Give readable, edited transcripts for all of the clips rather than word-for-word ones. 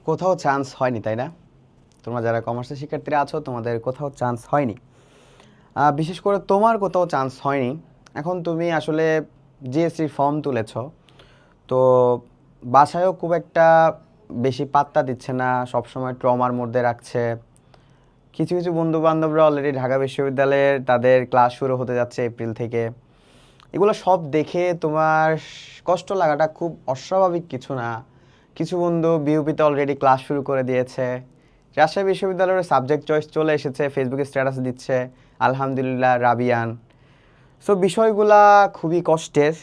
কোথাও চান্স হয়নি, তাই না? তোমরা যারা কমার্সের শিক্ষার্থীরা আছো, তোমাদের কোথাও চান্স হয়নি। বিশেষ করে তোমার কোথাও চান্স হয়নি। এখন তুমি আসলে জিএসসির ফর্ম তুলেছ, তো বাসায়ও খুব একটা বেশি পাত্তা দিচ্ছে না, সবসময় ট্রমার মধ্যে রাখছে। কিছু কিছু বন্ধু বান্ধবরা অলরেডি ঢাকা বিশ্ববিদ্যালয়ের তাদের ক্লাস শুরু হতে যাচ্ছে এপ্রিল থেকে। এগুলো সব দেখে তোমার কষ্ট লাগাটা খুব অস্বাভাবিক কিছু না। কিছু বন্ধু বিউপিতে অলরেডি ক্লাস শুরু করে দিয়েছে। রাজশাহী বিশ্ববিদ্যালয়ের সাবজেক্ট চয়েস চলে এসেছে, ফেসবুকে স্ট্যাটাস দিচ্ছে আলহামদুলিল্লাহ রাবিয়ান। সো বিষয়গুলা খুবই কষ্টের।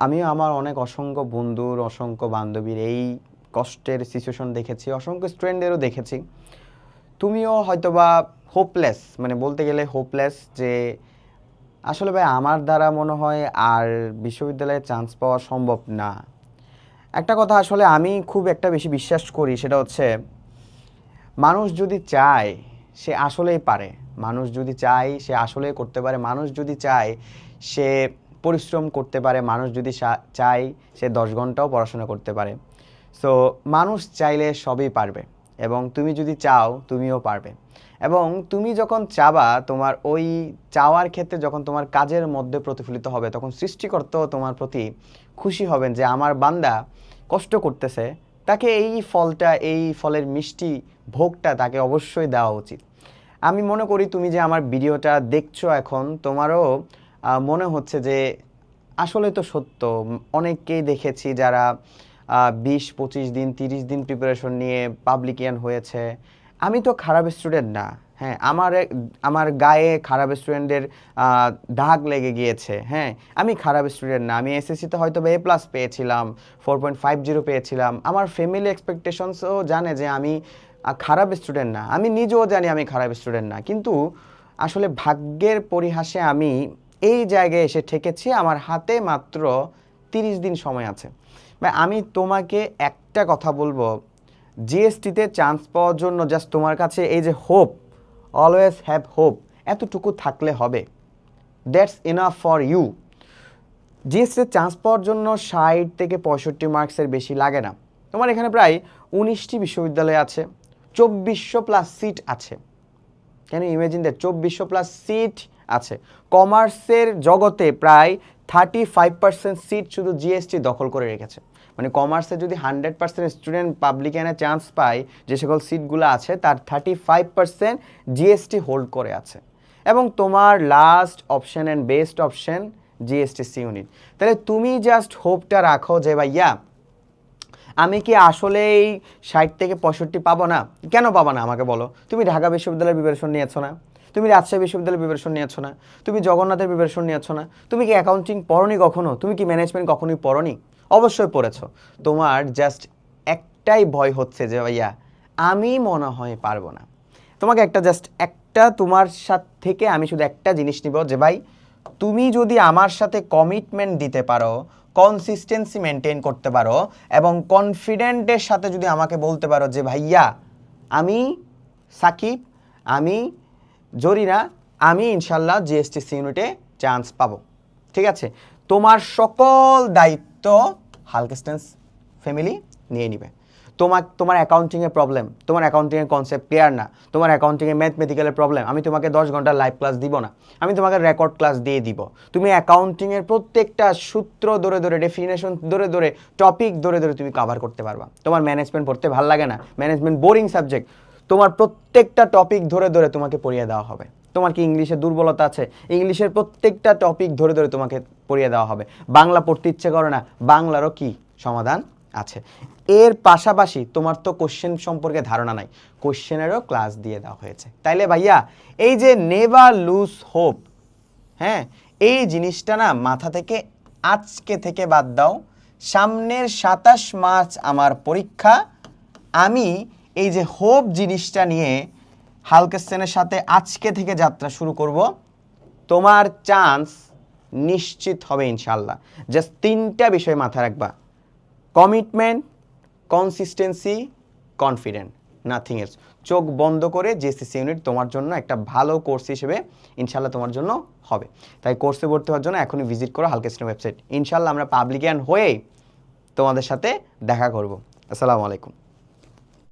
আমিও আমার অনেক অসংখ্য বন্ধুর, অসংখ্য বান্ধবীর এই কষ্টের সিচুয়েশন দেখেছি, অসংখ্য স্টুডেন্টদেরও দেখেছি। তুমিও হয়তোবা হোপলেস, মানে বলতে গেলে হোপলেস, যে আসলে ভাই আমার দ্বারা মনে হয় আর বিশ্ববিদ্যালয়ে চান্স পাওয়া সম্ভব না। একটা কথা আসলে আমি খুব একটা বেশি বিশ্বাস করি, সেটা হচ্ছে মানুষ যদি চায় সে আসলেই পারে। মানুষ যদি চায় সে আসলেই করতে পারে। মানুষ যদি চায় সে পরিশ্রম করতে পারে। মানুষ যদি চায় সে 10 ঘন্টাও পড়াশোনা করতে পারে। সো মানুষ চাইলে সবই পারবে, এবং তুমি যদি চাও তুমিও পারবে। এবং তুমি যখন চাবা, তোমার ওই চাওয়ার ক্ষেত্রে যখন তোমার কাজের মধ্যে প্রতিফলিত হবে, তখন সৃষ্টিকর্তাও তোমার প্রতি খুশি হবেন যে আমার বান্দা কষ্ট করতেছে, তাকে এই ফলটা, এই ফলের মিষ্টি ভোগটা তাকে অবশ্যই দেওয়া উচিত। আমি মনে করি তুমি যে আমার ভিডিওটা দেখছো এখন, তোমারও মনে হচ্ছে যে আসলে তো সত্য। অনেককেই দেখেছি যারা 20-25 দিন 30 দিন প্রিপারেশন নিয়ে পাবলিকিয়ান হয়েছে। আমি তো খারাপ স্টুডেন্ট না, হ্যাঁ, আমার গায়ে খারাপ স্টুডেন্টের দাগ লেগে গিয়েছে। হ্যাঁ, আমি খারাপ স্টুডেন্ট না। আমি এসএসসিতে হয়তো A+ পেয়েছিলাম, 4.50 পেয়েছিলাম। আমার ফ্যামিলি এক্সপেকটেশনসও জানে যে আমি খারাপ স্টুডেন্ট না। আমি নিজেও জানি আমি খারাপ স্টুডেন্ট না, কিন্তু আসলে ভাগ্যের পরিহাসে আমি এই জায়গায় এসে ঠেকেছি। আমার হাতে মাত্র 30 দিন সময় আছে। ভাই আমি তোমাকে একটা কথা বলবো, জিএসটিতে চান্স পাওয়ার জন্য জাস্ট তোমার কাছে এই যে হোপ, অলওয়েজ হ্যাভ হোপ, এতটুকু থাকলে হবে। That's enough for you. জিএসটিতে চান্স পাওয়ার জন্য 60 থেকে 65 মার্কসের বেশি লাগে না। তোমার এখানে প্রায় 19টি বিশ্ববিদ্যালয় আছে, 2400+ সিট আছে। Can you imagine that? 2400+ seat আছে। কমার্সের জগতে প্রায় 35% সিট শুধু জিএসটি দখল করে রেখেছে। মানে কমার্সে যদি 100% স্টুডেন্ট পাবলিকানে চান্স পায়, যে সকল সিটগুলো আছে তার 35% জিএসটি হোল্ড করে আছে। এবং তোমার last option and best option GSTC unit. তাহলে তুমি জাস্ট হোপটা রাখো যে ভাইয়া আমি কি আসলেই 60 থেকে 65 পাবো না? কেন পাবো না আমাকে বলো। তুমি ঢাকা বিশ্ববিদ্যালয়ের প্রিপারেশন নিয়েছো না? তুমি রাজশাহী বিশ্ববিদ্যালয়ের প্রিপারেশন নিয়েছো না? তুমি জগন্নাথের প্রিপারেশন নিয়েছো না? তুমি কি অ্যাকাউন্টিং পড়নি কখনো? তুমি কি ম্যানেজমেন্ট কখনোই পড়নি? অবশ্যই পড়েছো। তোমার জাস্ট একটাই ভয় হচ্ছে যে ভাইয়া আমি মনে হয় পারবো না। তোমাকে একটা তোমার সাথে থেকে আমি শুধু একটা জিনিস নিব, যে ভাই তুমি যদি আমার সাথে কমিটমেন্ট দিতে পারো, কনসিস্টেন্সি মেনটেন করতে পারো, এবং কনফিডেন্টের সাথে যদি আমাকে বলতে পারো যে ভাইয়া আমি সাকিব, আমি জরিনা, আমি ইনশাল্লাহ জিএসটিসি ইউনিটে চান্স পাবো, ঠিক আছে? তোমার সকল দায়িত্ব হালকেস্টেন্স ফ্যামিলি নিয়ে নিবে। তোমার অ্যাকাউন্টিংয়ের প্রবলেম, তোমার অ্যাকাউন্টিংয়ের কনসেপ্ট ক্লিয়ার না, তোমার অ্যাকাউন্টিংয়ে ম্যাথমেটিক্যালের প্রবলেম, আমি তোমাকে 10 ঘন্টার লাইভ ক্লাস দিব না, আমি তোমাকে রেকর্ড ক্লাস দিয়ে দিব। তুমি অ্যাকাউন্টিংয়ের প্রত্যেকটা সূত্র ধরে ধরে, ডেফিনেশন ধরে ধরে, টপিক ধরে ধরে তুমি কভার করতে পারবা। তোমার ম্যানেজমেন্ট পড়তে ভালো লাগে না, ম্যানেজমেন্ট বোরিং সাবজেক্ট, তোমার প্রত্যেকটা টপিক ধরে ধরে তোমাকে পড়িয়ে দেওয়া হবে। তোমার কি ইংলিশে দুর্বলতা আছে? ইংলিশের প্রত্যেকটা টপিক ধরে ধরে তোমাকে পড়িয়ে দেওয়া হবে। বাংলা পড়তে ইচ্ছে করে না, বাংলারও কি সমাধান আছে। এর পাশাপাশি তোমার তো কোশ্চেন সম্পর্কে ধারণা নাই, কোশ্চেনেরও ক্লাস দিয়ে দেওয়া হয়েছে। তাইলে ভাইয়া এই যে নেভার লুজ হোপ, হ্যাঁ, এই জিনিসটা না মাথা থেকে আজকে থেকে বাদ দাও। সামনের 27 মার্চ আমার পরীক্ষা। আমি এই যে হোপ জিনিসটা নিয়ে হালকেস্টেনের সাথে আজকে থেকে যাত্রা শুরু করব। তোমার চান্স নিশ্চিত হবে ইনশাল্লাহ। জাস্ট 3টা বিষয় মাথায় রাখবা: commitment, consistency, confident, nothing else. চোখ বন্ধ করে জিএসটিসি ইউনিট তোমার জন্য একটা ভালো কোর্স হিসেবে ইনশাল্লাহ তোমার জন্য হবে। তাই কোর্সে ভর্তি হওয়ার জন্য এখনই ভিজিট করো হালকেস্টেনের ওয়েবসাইট। ইনশাল্লাহ আমরা পাবলিকান হয়েই তোমাদের সাথে দেখা করব। আসসালামু আলাইকুম।